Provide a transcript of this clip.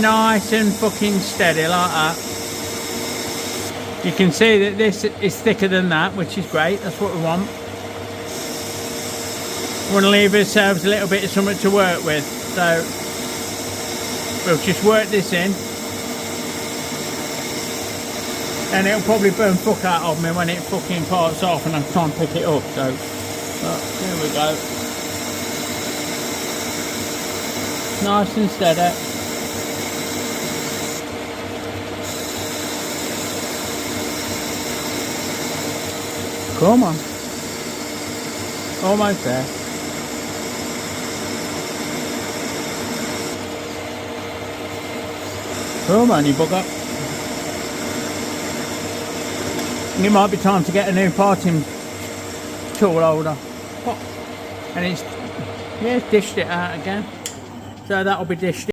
Nice and fucking steady like that. You can see that this is thicker than that, which is great. That's what we want. We want to leave ourselves a little bit of something to work with. So we'll just work this in. And it'll probably burn fuck out of me when it fucking parts off and I try and pick it up. So here we go. Nice and steady. Come on. Almost there. Come on, you bugger. It might be time to get a new parting tool holder. And it's dished it out again. So that'll be dished